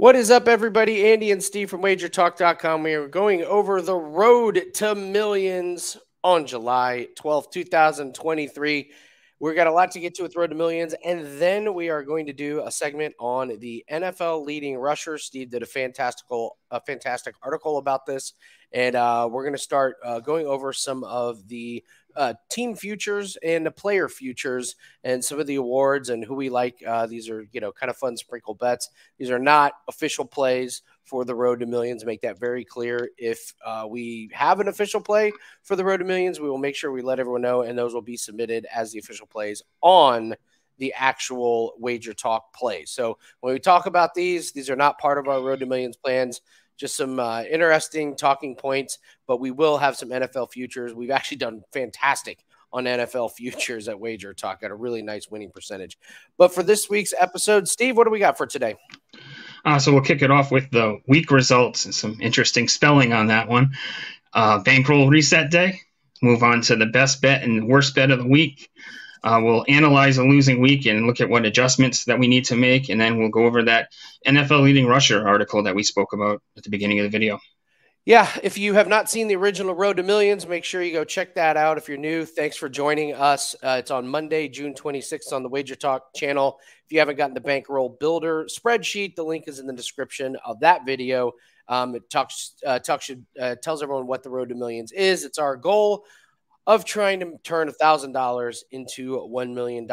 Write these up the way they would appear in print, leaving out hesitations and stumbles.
What is up, everybody? Andy and Steve from WagerTalk.com. We are going over the road to millions on July 12th, 2023. We've got a lot to get to with Road to Millions, and then we are going to do a segment on the NFL leading rushers. Steve did a fantastic article about this, and we're going to start going over some of the team futures and the player futures and some of the awards and who we like. These are, kind of fun sprinkle bets. These are not official plays for the Road to Millions. Make that very clear. If we have an official play for the Road to Millions, we will make sure we let everyone know, and those will be submitted as the official plays on the actual Wager Talk play. So when we talk about these are not part of our Road to Millions plans. Just some interesting talking points, but we will have some NFL futures. We've actually done fantastic on NFL futures at Wager Talk, got a really nice winning percentage. But for this week's episode, Steve, what do we got for today? So we'll kick it off with the week results and some interesting spelling on that one. Bankroll reset day. Move on to the best bet and worst bet of the week. We'll analyze a losing week and look at what adjustments that we need to make, and then we'll go over that NFL leading rusher article that we spoke about at the beginning of the video. Yeah, if you have not seen the original Road to Millions, make sure you go check that out. If you're new, thanks for joining us. It's on Monday, June 26th on the Wager Talk channel. If you haven't gotten the Bankroll Builder spreadsheet, the link is in the description of that video. It tells everyone what the Road to Millions is. It's our goal of trying to turn $1,000 into $1 million.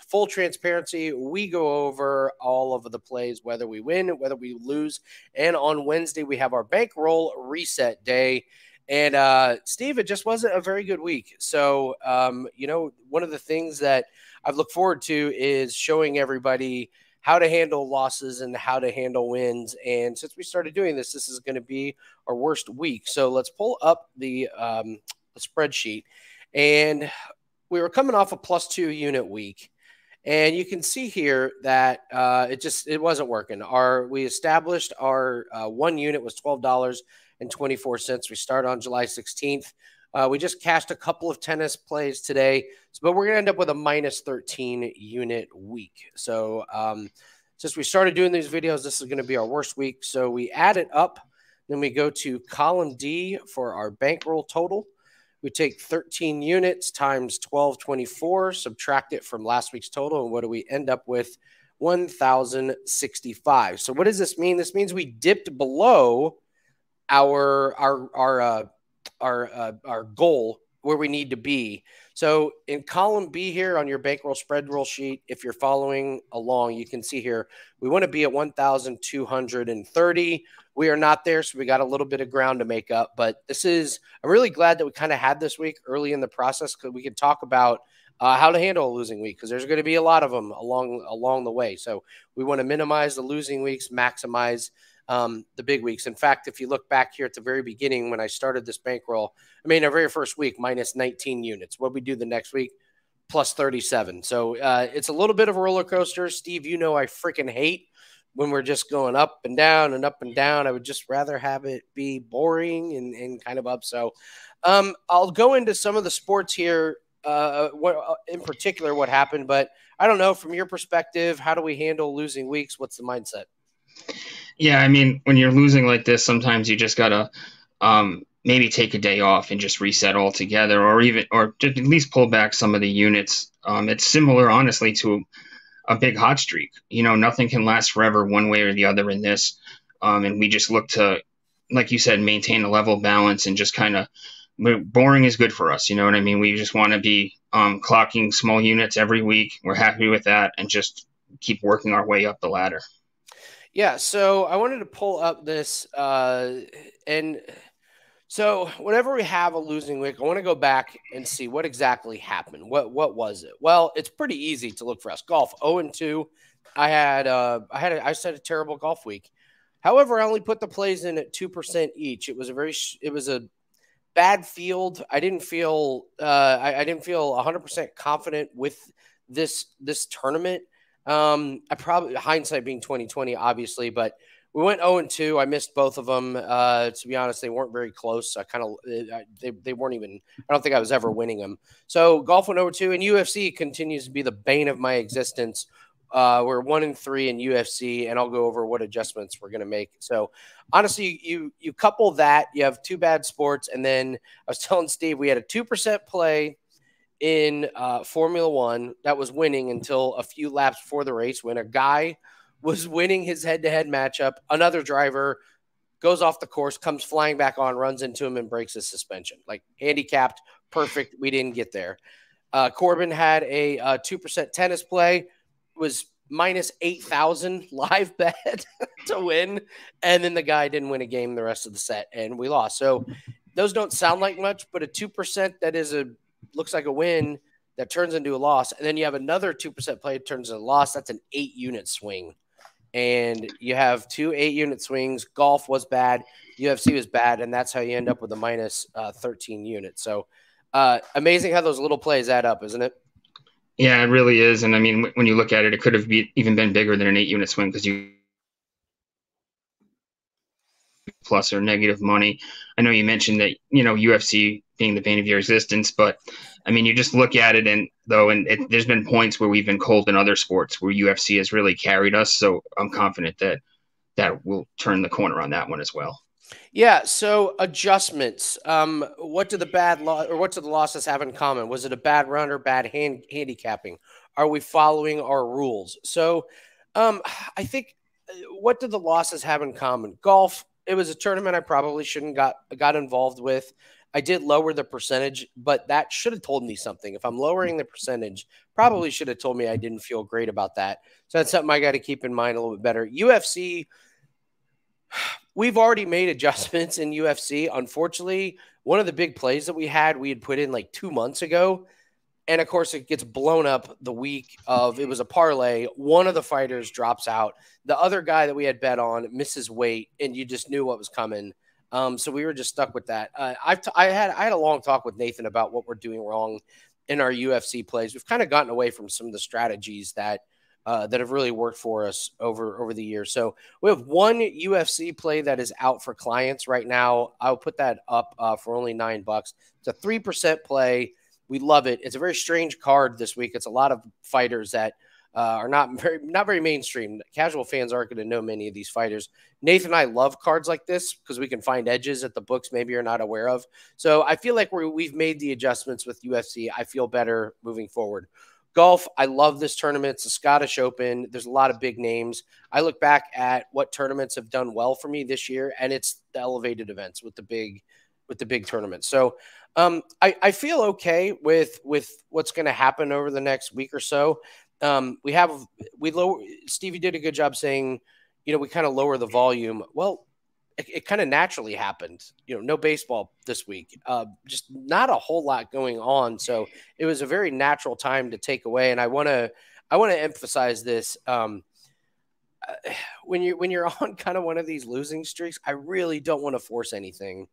Full transparency, we go over all of the plays, whether we win, whether we lose. And on Wednesday, we have our bankroll reset day. And Steve, it just wasn't a very good week. So, one of the things that I've looked forward to is showing everybody how to handle losses and how to handle wins. And since we started doing this, this is going to be our worst week. So let's pull up the spreadsheet, and we were coming off a +2 unit week, and you can see here that it wasn't working. We established our 1 unit was $12.24. We started on July 16th. We just cashed a couple of tennis plays today, but we're gonna end up with a -13 unit week. So since we started doing these videos, this is going to be our worst week. So we add it up, then we go to column D for our bankroll total. We take 13 units times 12.24, subtract it from last week's total, and what do we end up with? 1,065. So what does this mean? This means we dipped below our goal where we need to be. So in column B here on your bankroll spread roll sheet, if you're following along, you can see here we want to be at 1,230. We are not there, so we got a little bit of ground to make up. But I'm really glad that we kind of had this week early in the process, because we can talk about how to handle a losing week, because there's going to be a lot of them along the way. So we want to minimize the losing weeks, maximize the big weeks. In fact, if you look back here at the very beginning when I started this bankroll, our very first week, -19 units. What we do the next week? +37. So it's a little bit of a roller coaster. Steve, I freaking hate when we're just going up and down and up and down. I would just rather have it be boring and kind of up. So I'll go into some of the sports here, in particular what happened. But I don't know, from your perspective, how do we handle losing weeks? What's the mindset? Yeah, when you're losing like this, sometimes you just gotta maybe take a day off and just reset altogether, or just at least pull back some of the units. It's similar, honestly, to a big hot streak. Nothing can last forever one way or the other in this. And we just look to, like you said, maintain a level balance and just kind of, boring is good for us. You know what I mean? We just want to be clocking small units every week. We're happy with that and just keep working our way up the ladder. Yeah, so I wanted to pull up this, and so whenever we have a losing week, I want to go back and see what exactly happened. What was it? Well, it's pretty easy to look for us. Golf 0-2. I said a terrible golf week. However, I only put the plays in at 2% each. It was a bad field. I didn't feel 100% confident with this tournament. Hindsight being 2020, obviously, but we went 0-2. I missed both of them. To be honest, they weren't very close. They weren't even, I don't think I was ever winning them. So golf went 0-2, and UFC continues to be the bane of my existence. We're 1-3 in UFC, and I'll go over what adjustments we're going to make. So honestly, you couple that, you have two bad sports, and then I was telling Steve we had a 2% play in Formula One that was winning until a few laps before the race when a guy was winning his head-to-head matchup. Another driver goes off the course, comes flying back on, runs into him, and breaks his suspension. Like handicapped, perfect. We didn't get there. Corbin had a 2% tennis play, was minus 8,000 live bet to win. And then the guy didn't win a game the rest of the set, and we lost. So those don't sound like much, but a 2% that is looks like a win that turns into a loss. And then you have another 2% play that turns into a loss. That's an 8-unit swing. And you have 2 8-unit swings. Golf was bad. UFC was bad. And that's how you end up with a minus 13 units. So amazing how those little plays add up, isn't it? Yeah, it really is. And I mean, when you look at it, it could have even been bigger than an 8-unit swing because you plus or negative money. I know you mentioned that, UFC being the bane of your existence, but I mean, you just look at it and there's been points where we've been cold in other sports where UFC has really carried us. So I'm confident that will turn the corner on that one as well. Yeah. So adjustments. What do the losses have in common? Was it a bad run or bad handicapping? Are we following our rules? So, I think what do the losses have in common? Golf. It was a tournament I probably shouldn't got involved with. I did lower the percentage, but that should have told me something. If I'm lowering the percentage, probably should have told me I didn't feel great about that. So that's something I got to keep in mind a little bit better. UFC. We've already made adjustments in UFC. Unfortunately, one of the big plays that we had put in like 2 months ago. And of course, it gets blown up the week of, it was a parlay. One of the fighters drops out. The other guy that we had bet on misses weight, and you just knew what was coming. So we were just stuck with that. I had a long talk with Nathan about what we're doing wrong in our UFC plays. We've kind of gotten away from some of the strategies that have really worked for us over the years. So we have one UFC play that is out for clients right now. I'll put that up for only $9. It's a 3% play. We love it. It's a very strange card this week. It's a lot of fighters that are not very mainstream. Casual fans aren't going to know many of these fighters. Nathan and I love cards like this because we can find edges that the books maybe you're not aware of. So I feel like we've made the adjustments with UFC. I feel better moving forward. Golf, I love this tournament. It's the Scottish Open. There's a lot of big names. I look back at what tournaments have done well for me this year, and it's the elevated events with the big tournaments. So I feel okay with what's going to happen over the next week or so. Stevie did a good job saying, we kind of lower the volume. Well, it kind of naturally happened. No baseball this week, just not a whole lot going on. So it was a very natural time to take away. And I want to emphasize this. When you're on kind of one of these losing streaks, I really don't want to force anything.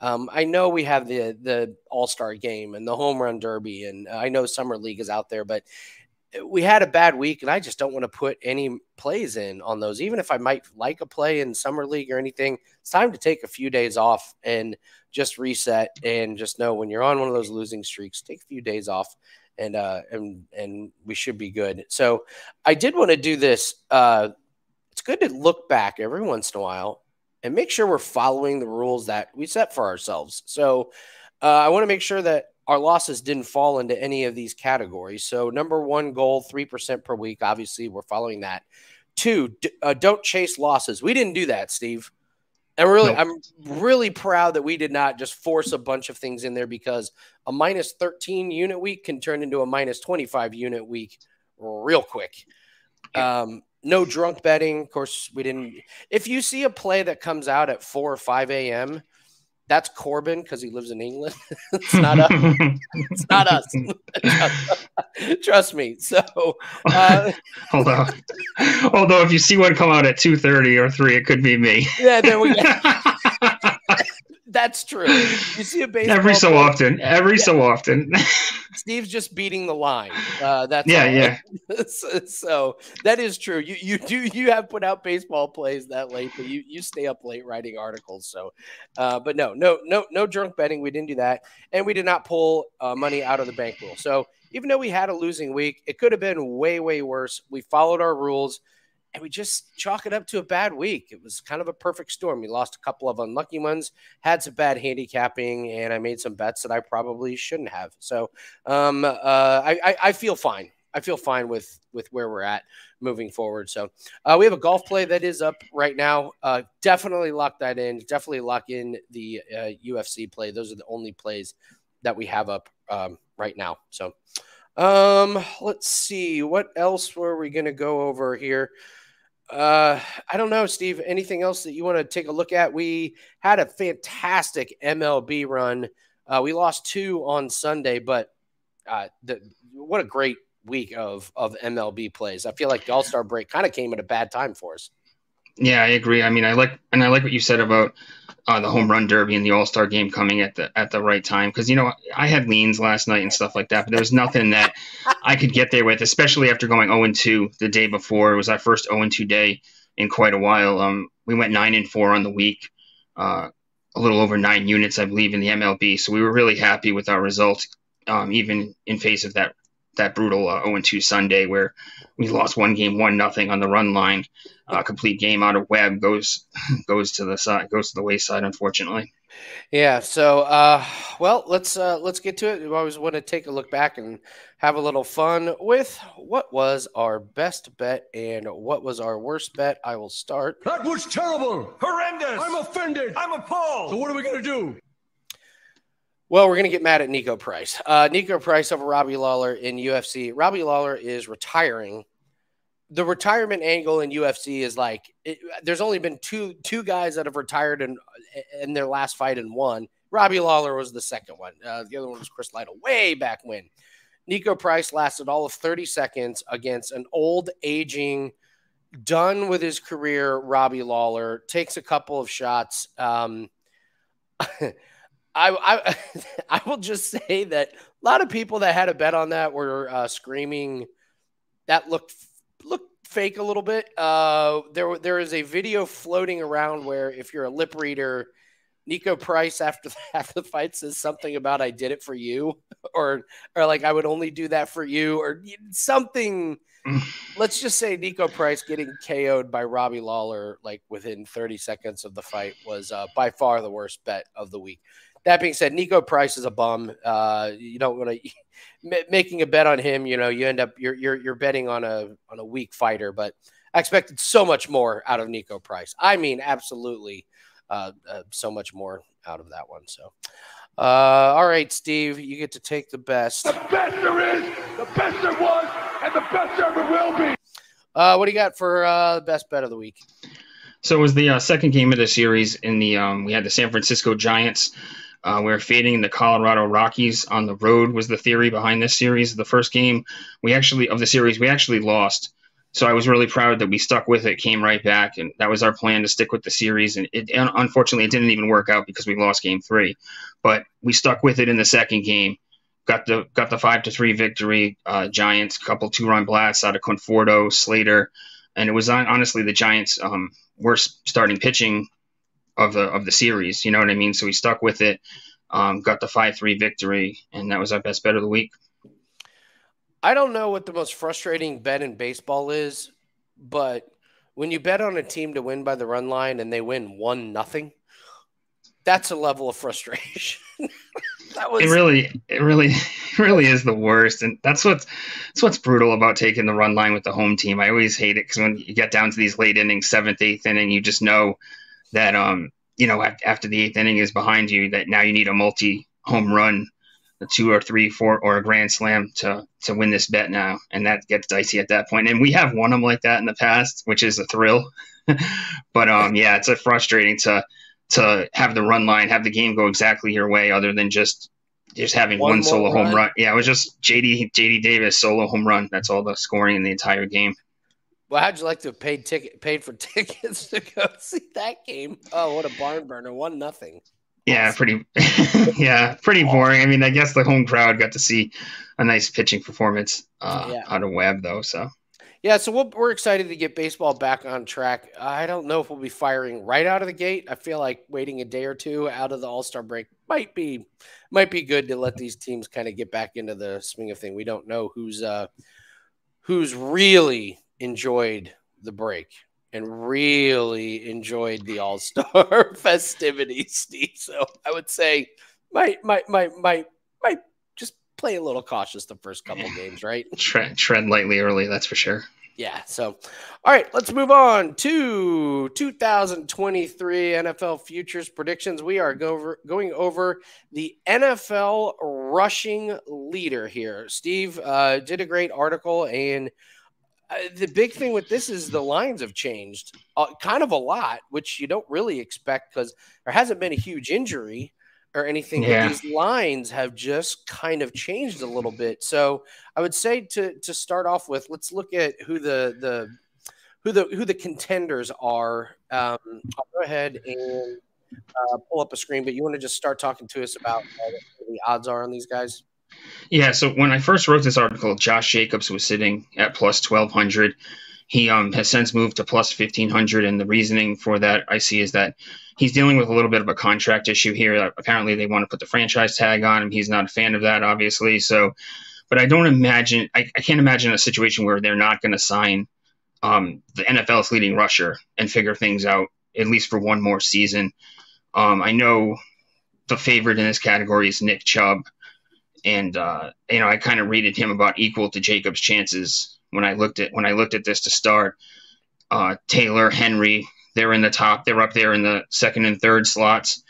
I know we have the All-Star game and the Home Run Derby, and I know Summer League is out there, but we had a bad week, and I just don't want to put any plays in on those. Even if I might like a play in Summer League or anything, it's time to take a few days off and just reset and just know when you're on one of those losing streaks, take a few days off, and we should be good. So I did want to do this. It's good to look back every once in a while and make sure we're following the rules that we set for ourselves. So I want to make sure that our losses didn't fall into any of these categories. So number one goal, 3% per week. Obviously, we're following that. 2, don't chase losses. We didn't do that, Steve. And I'm really proud that we did not just force a bunch of things in there, because a minus 13 unit week can turn into a minus 25 unit week real quick. No drunk betting. Of course, we didn't. If you see a play that comes out at 4 or 5 a.m., that's Corbin because he lives in England. It's not us. It's not us. Trust me. So, although if you see one come out at 2:30 or 3, it could be me. Yeah, there we go. That's true. You see a baseball every so often. Steve's just beating the line. That's yeah. So that is true. You have put out baseball plays that late, but you stay up late writing articles. So, but no drunk betting. We didn't do that, and we did not pull money out of the bankroll. So even though we had a losing week, it could have been way, way worse. We followed our rules, and we just chalk it up to a bad week. It was kind of a perfect storm. We lost a couple of unlucky ones, had some bad handicapping, and I made some bets that I probably shouldn't have. So I feel fine. I feel fine with where we're at moving forward. So we have a golf play that is up right now. Definitely lock that in. Definitely lock in the UFC play. Those are the only plays that we have up right now. So let's see. What else were we going to go over here? I don't know, Steve. Anything else that you want to take a look at? We had a fantastic MLB run. We lost 2 on Sunday, but what a great week of MLB plays. I feel like the All-Star break kind of came at a bad time for us. Yeah, I agree. I mean, I like what you said about the home run derby and the All-Star game coming at the right time, because I had leans last night and stuff like that, but there was nothing that I could get there with, especially after going 0-2 the day before. It was our first 0-2 day in quite a while. We went 9-4 on the week, a little over 9 units, I believe, in the MLB. So we were really happy with our result, even in face of that brutal 0-2 Sunday where we lost one game 1-0 on the run line. Complete game out of Webb goes to the wayside, unfortunately. Yeah. So, well, let's get to it. We always want to take a look back and have a little fun with what was our best bet and what was our worst bet. I will start. That was terrible. Horrendous. I'm offended. I'm appalled. So what are we going to do? Well, we're going to get mad at Nico Price. Nico Price over Robbie Lawler in UFC. Robbie Lawler is retiring. The retirement angle in UFC is there's only been two guys that have retired in their last fight and won. Robbie Lawler was the second one. The other one was Chris Lytle way back when. Nico Price lasted all of 30 seconds against an old, aging, done with his career Robbie Lawler. Takes a couple of shots. I will just say that a lot of people that had a bet on that were screaming that looked fake a little bit. There is a video floating around where if you're a lip reader, Nico Price after the fight says something about "I did it for you," or like "I would only do that for you," or something. Let's just say Nico Price getting KO'd by Robbie Lawler within 30 seconds of the fight was by far the worst bet of the week. That being said, Nico Price is a bum. You don't want to making a bet on him. You end up you're betting on a weak fighter. But I expected so much more out of Nico Price. I mean, absolutely, so much more out of that one. So, all right, Steve, you get to take the best. The best there is, the best there was, and the best there ever will be. What do you got for the best bet of the week? So it was the second game of the series. We had the San Francisco Giants. We were fading the Colorado Rockies on the road was the theory behind this series. The first game we actually lost. So I was really proud that we stuck with it, came right back, and that was our plan to stick with the series. And unfortunately, it didn't even work out because we lost game 3. But we stuck with it in the second game, got the 5-3 victory. Giants, couple 2-run blasts out of Conforto, Slater, and it was honestly the Giants' worst starting pitching of the series, you know what I mean? So we stuck with it, got the 5-3 victory, and that was our best bet of the week. I don't know what the most frustrating bet in baseball is, but when you bet on a team to win by the run line and they win 1-0, that's a level of frustration. It really is the worst, and that's what's brutal about taking the run line with the home team. I always hate it because when you get down to these late innings, 7th, 8th inning, you just know that after the 8th inning is behind you, that now you need a multi-home run, a 2 or 3, 4, or a grand slam to win this bet now, and that gets dicey at that point. And we have won them like that in the past, which is a thrill. But yeah, it's frustrating to have the run line, have the game go exactly your way, other than just having one solo home run. Yeah, it was just JD Davis solo home run. That's all the scoring in the entire game. Well, how'd you like to have paid for tickets to go see that game? Oh, what a barn burner! 1-0. Yeah, pretty boring. I mean, I guess the home crowd got to see a nice pitching performance out of Webb, though. So yeah, so we're excited to get baseball back on track. I don't know if we'll be firing right out of the gate. I feel like waiting a day or two out of the All-Star break might be good to let these teams kind of get back into the swing of thing. We don't know who's really enjoyed the break and really enjoyed the All-Star festivities, Steve. So I would say might just play a little cautious the first couple games, right? Tread lightly early, that's for sure. Yeah. So, all right, let's move on to 2023 NFL futures predictions. We are going over the NFL rushing leader here. Steve did a great article, and the big thing with this is the lines have changed kind of a lot, which you don't really expect because there hasn't been a huge injury or anything, but these lines have just kind of changed a little bit. So I would say to start off with, let's look at who the contenders are. I'll go ahead and pull up a screen, but you want to just start talking to us about what the odds are on these guys? Yeah, so when I first wrote this article, Josh Jacobs was sitting at plus 1,200. He has since moved to plus 1,500, and the reasoning for that I see is that he's dealing with a little bit of a contract issue here. Apparently, they want to put the franchise tag on him. He's not a fan of that, obviously. So, but I can't imagine a situation where they're not going to sign the NFL's leading rusher and figure things out, at least for one more season. I know the favorite in this category is Nick Chubb. And I kind of rated him about equal to Jacobs' chances when I looked at this to start. Taylor, Henry, they're in the top. They're up there in the second and third slots.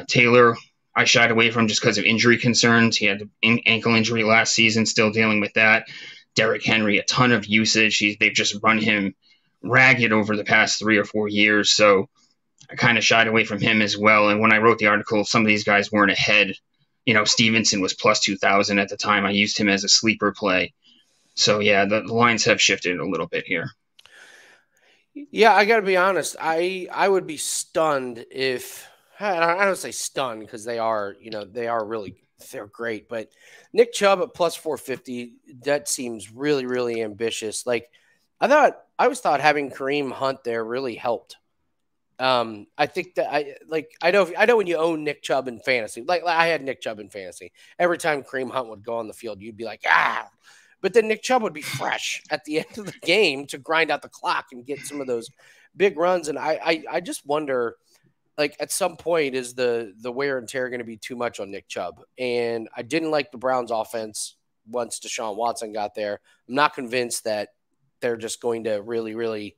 Taylor, I shied away from just because of injury concerns. He had an ankle injury last season, still dealing with that. Derrick Henry, a ton of usage. They've just run him ragged over the past 3 or 4 years. So I kind of shied away from him as well. And when I wrote the article, some of these guys weren't ahead. Stevenson was plus 2,000 at the time. I used him as a sleeper play. So, yeah, the lines have shifted a little bit here. Yeah, I got to be honest. I would be stunned if – I don't say stunned because they're great. But Nick Chubb at plus 450, that seems really, really ambitious. Like, I always thought having Kareem Hunt there really helped. I think that I know when you own Nick Chubb in fantasy, like I had Nick Chubb in fantasy, every time Kareem Hunt would go on the field, you'd be like, but then Nick Chubb would be fresh at the end of the game to grind out the clock and get some of those big runs. And I just wonder, like at some point is the wear and tear going to be too much on Nick Chubb? And I didn't like the Browns offense once Deshaun Watson got there. I'm not convinced that they're just going to really, really,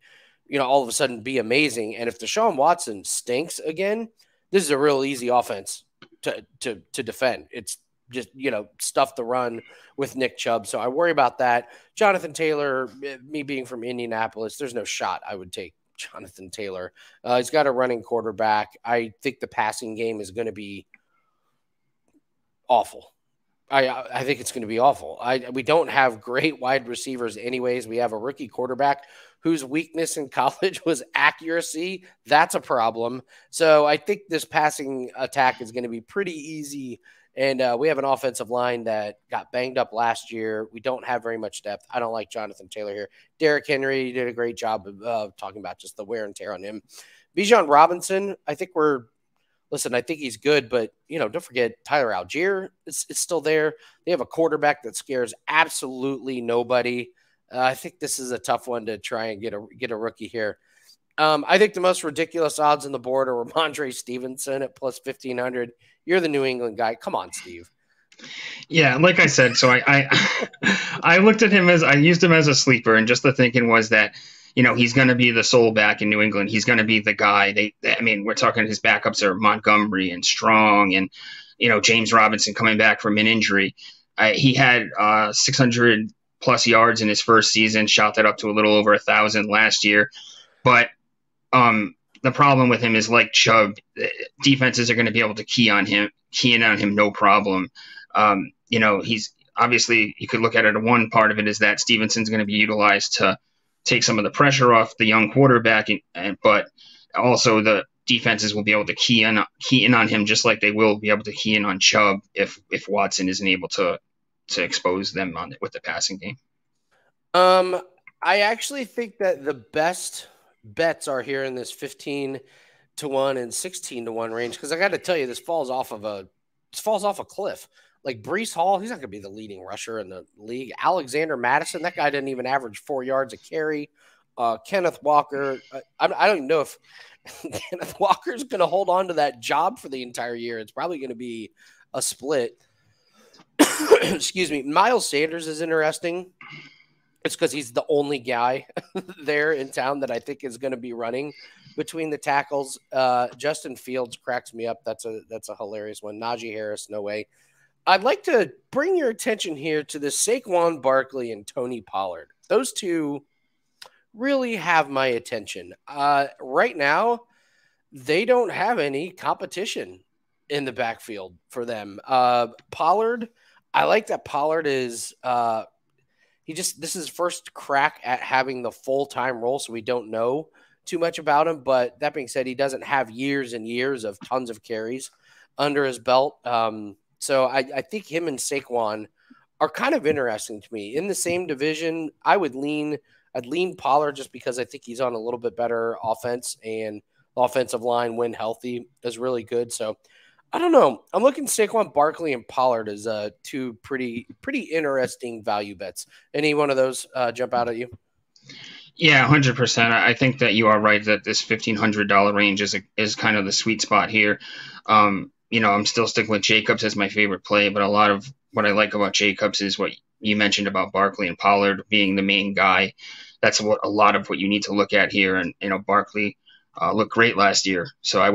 all of a sudden be amazing. And if Deshaun Watson stinks again, this is a real easy offense to defend. It's just, stuff the run with Nick Chubb. So I worry about that. Jonathan Taylor, me being from Indianapolis, there's no shot I would take Jonathan Taylor. He's got a running quarterback. I think the passing game is going to be awful. I think it's going to be awful. We don't have great wide receivers anyways. We have a rookie quarterback whose weakness in college was accuracy. That's a problem. So I think this passing attack is going to be pretty easy. And we have an offensive line that got banged up last year. We don't have very much depth. I don't like Jonathan Taylor here. Derrick Henry did a great job of talking about just the wear and tear on him. Bijan Robinson, I think he's good, but, don't forget Tyler Algier is still there. They have a quarterback that scares absolutely nobody. I think this is a tough one to try and get a rookie here. I think the most ridiculous odds on the board are Ramondre Stevenson at plus 1,500. You're the New England guy. Come on, Steve. Yeah, like I said, so I looked at him I used him as a sleeper, and just the thinking was that, he's going to be the sole back in New England. He's going to be the guy. We're talking his backups are Montgomery and Strong and, James Robinson coming back from an injury. He had 600 plus yards in his first season, shot that up to a little over 1,000 last year. But the problem with him is, like Chubb, defenses are going to be able to key in on him no problem. He's obviously, you could look at it. One part of it is that Stevenson's going to be utilized to take some of the pressure off the young quarterback, but also the defenses will be able to key in on him just like they will be able to key in on Chubb if Watson isn't able to expose them with the passing game. I actually think that the best bets are here in this 15 to 1 and 16 to 1 range, because I got to tell you, this falls off a cliff. Like Breece Hall, he's not going to be the leading rusher in the league. Alexander Madison, that guy didn't even average 4 yards a carry. Kenneth Walker, I don't even know if Kenneth Walker's going to hold on to that job for the entire year. It's probably going to be a split. Excuse me. Miles Sanders is interesting. It's because he's the only guy there in town that I think is going to be running between the tackles. Justin Fields cracks me up. That's a hilarious one. Najee Harris, no way. I'd like to bring your attention here to the Saquon Barkley and Tony Pollard. Those two really have my attention. Right now, they don't have any competition in the backfield for them. Pollard, I like that Pollard is this is his first crack at having the full-time role, so we don't know too much about him. But that being said, he doesn't have years and years of tons of carries under his belt. So I think him and Saquon are kind of interesting to me. In the same division, I'd lean Pollard just because I think he's on a little bit better offense, and the offensive line, when healthy, is really good. So I don't know. I'm looking Saquon Barkley and Pollard as two pretty interesting value bets. Any one of those jump out at you? Yeah, 100%. I think that you are right that this $1,500 range is kind of the sweet spot here. I'm still sticking with Jacobs as my favorite play, but a lot of what I like about Jacobs is what you mentioned about Barkley and Pollard being the main guy. That's a lot of what you need to look at here. And, Barkley looked great last year. So I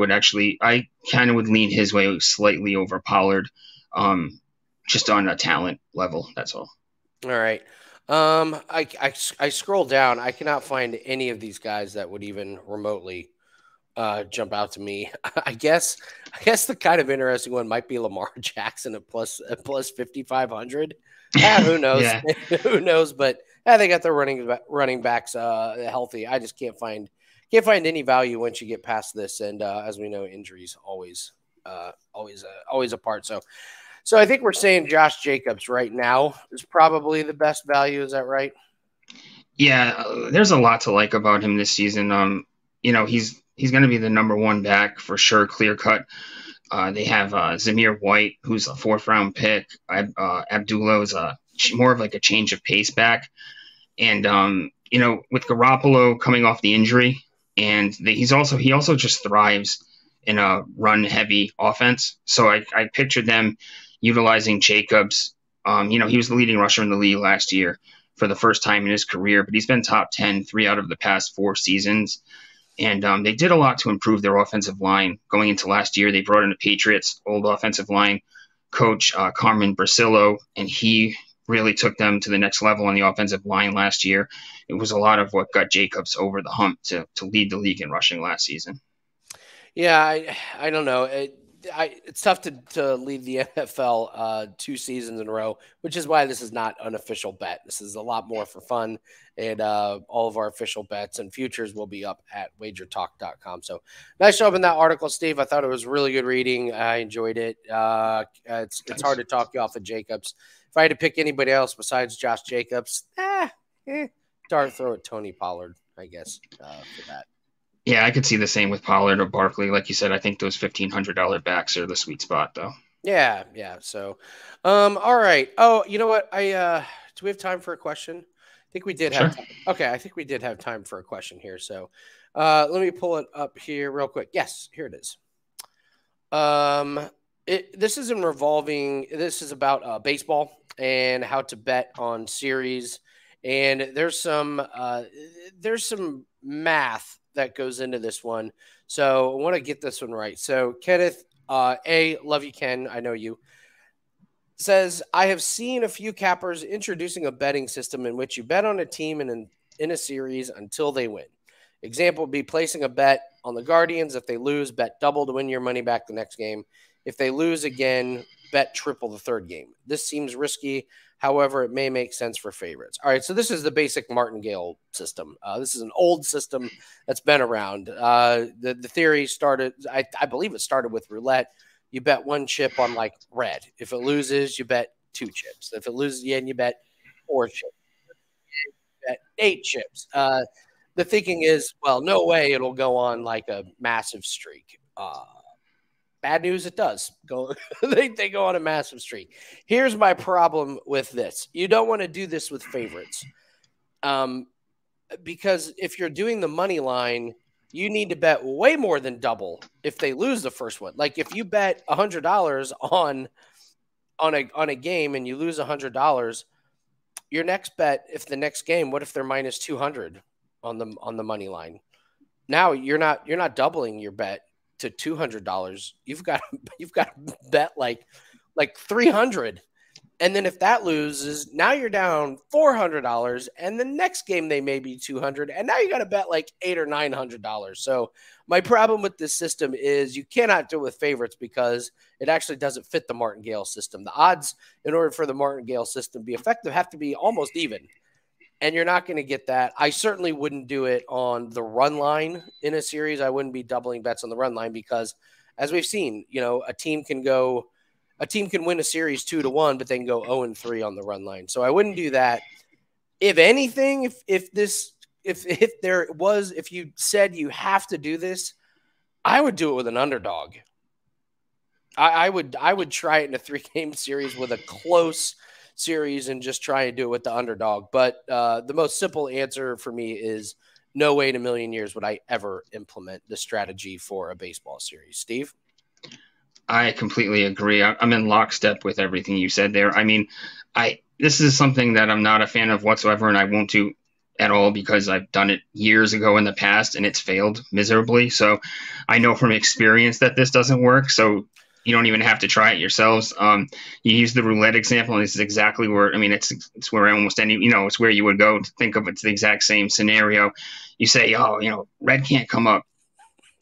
kind of would lean his way slightly over Pollard, just on a talent level. That's all. All right. I scroll down. I cannot find any of these guys that would even remotely jump out to me. I guess the kind of interesting one might be Lamar Jackson at plus 5,500. Who knows? Yeah. Who knows? But they got their running backs healthy. I just can't find any value once you get past this. And as we know, injuries always a part. So I think we're saying Josh Jacobs right now is probably the best value. Is that right? Yeah, there's a lot to like about him this season. He's going to be the number one back for sure, clear cut. They have Zamir White, who's a 4th-round pick. Abdullah is more of like a change of pace back. And, with Garoppolo coming off the injury, and he also just thrives in a run-heavy offense. So I pictured them utilizing Jacobs. He was the leading rusher in the league last year for the first time in his career, but he's been top 10 3 out of the past 4 seasons. And they did a lot to improve their offensive line. Going into last year, they brought in a Patriots old offensive line coach, Carmen Brasillo, and he really took them to the next level on the offensive line last year. It was a lot of what got Jacobs over the hump to lead the league in rushing last season. Yeah, I don't know. It's tough to lead the NFL 2 seasons in a row, which is why this is not an official bet. This is a lot more for fun, and all of our official bets and futures will be up at WagerTalk.com. So nice job in that article, Steve. I thought it was really good reading. I enjoyed it. It's hard to talk you off of Jacobs. If I had to pick anybody else besides Josh Jacobs, dart throw at Tony Pollard, I guess, for that. Yeah, I could see the same with Pollard or Barkley. Like you said, I think those $1,500 backs are the sweet spot, though. Yeah. So, all right. Oh, you know what? Do we have time for a question? I think we did have time. Okay, I think we did have time for a question here. So, let me pull it up here real quick. Yes, here it is. This is about baseball and how to bet on series. And there's some math that goes into this one. So I want to get this one right. So Kenneth, love you, Ken. I know you. Says, I have seen a few cappers introducing a betting system in which you bet on a team in a series until they win. Example would be placing a bet on the Guardians. If they lose, bet double to win your money back the next game. If they lose again, bet triple the third game. This seems risky. However, it may make sense for favorites. All right, so this is the basic martingale system. This is an old system that's been around. The theory started, I believe it started with roulette. You bet 1 chip on like red. If it loses, you bet 2 chips. If it loses again, you bet 4 chips. You bet 8 chips. the thinking is, well, no way it'll go on like a massive streak. Bad news, it does go. They go on a massive streak. Here's my problem with this: you don't want to do this with favorites, because if you're doing the money line, you need to bet way more than double if they lose the first one. Like if you bet $100 on a game and you lose $100, your next bet, if the next game, what if they're minus 200 on the money line? Now you're not doubling your bet to $200. You've got to bet like 300. And then if that loses, now you're down $400, and the next game they may be 200, and now you got to bet like $800 or $900. So my problem with this system is you cannot do it with favorites because it actually doesn't fit the martingale system. The odds in order for the martingale system to be effective have to be almost even, and you're not going to get that. I certainly wouldn't do it on the run line in a series. I wouldn't be doubling bets on the run line because, as we've seen, a team can win a series 2-1, but then go 0-3 on the run line. So I wouldn't do that. If anything, if you said you have to do this, I would do it with an underdog. I would try it in a 3-game series with a close series and just try and do it with the underdog. But the most simple answer for me is no way in a million years would I ever implement the strategy for a baseball series. Steve? I completely agree. I'm in lockstep with everything you said there. I mean, this is something that I'm not a fan of whatsoever, and I won't do at all because I've done it years ago in the past, and it's failed miserably. So I know from experience that this doesn't work. So you don't even have to try it yourselves. You use the roulette example, and this is exactly where, I mean, it's where almost any, it's where you would go to think of it's the exact same scenario. You say, red can't come up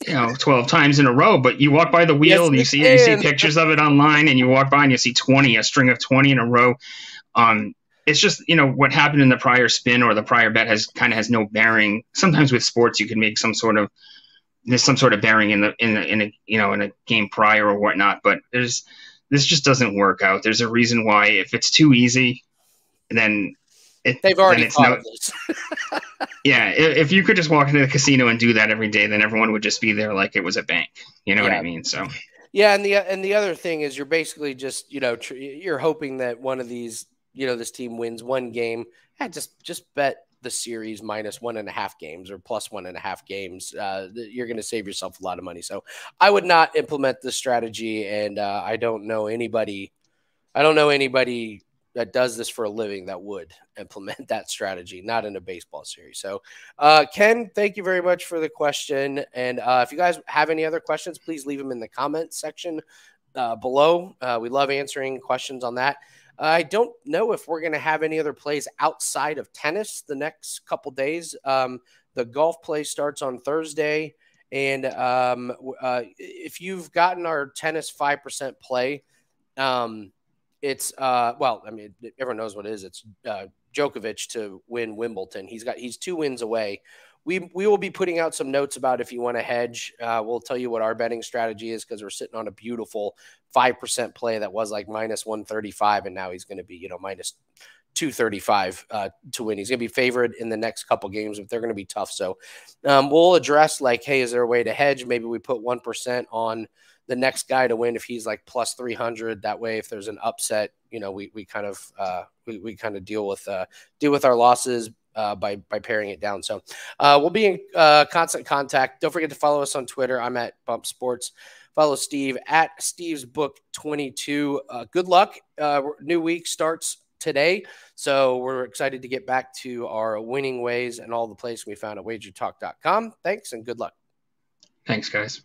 12 times in a row, but you walk by the wheel and you see pictures of it online, and you walk by and you see a string of 20 in a row. It's just, what happened in the prior spin or the prior bet has no bearing. Sometimes with sports, you can make some sort of bearing in a game prior or whatnot, but this just doesn't work out. There's a reason why. If it's too easy, then they've already thought of this. Yeah, if you could just walk into the casino and do that every day, then everyone would just be there like it was a bank. You know what I mean? So yeah, and the other thing is you're basically just you're hoping that one of these this team wins one game. Just bet the series minus 1.5 games or plus 1.5 games. You're going to save yourself a lot of money. So I would not implement this strategy, and I don't know anybody that does this for a living that would implement that strategy, not in a baseball series. So, Ken, thank you very much for the question. And if you guys have any other questions, please leave them in the comment section below. We love answering questions on that. I don't know if we're going to have any other plays outside of tennis the next couple days. The golf play starts on Thursday. And if you've gotten our tennis 5% play, it's everyone knows what it is. It's Djokovic to win Wimbledon. He's 2 wins away. We will be putting out some notes about if you want to hedge. We'll tell you what our betting strategy is because we're sitting on a beautiful 5% play that was like minus 135, and now he's going to be minus 235 to win. He's going to be favored in the next couple games, but they're going to be tough. So we'll address like, hey, is there a way to hedge? Maybe we put 1% on the next guy to win if he's like plus 300. That way, if there's an upset, we kind of deal with our losses by paring it down. So we'll be in constant contact. Don't forget to follow us on Twitter. I'm at Bump Sports. Follow Steve at Steve's Book 22. Good luck. New week starts today, so we're excited to get back to our winning ways and all the plays we found at WagerTalk.com. Thanks and good luck. Thanks, guys.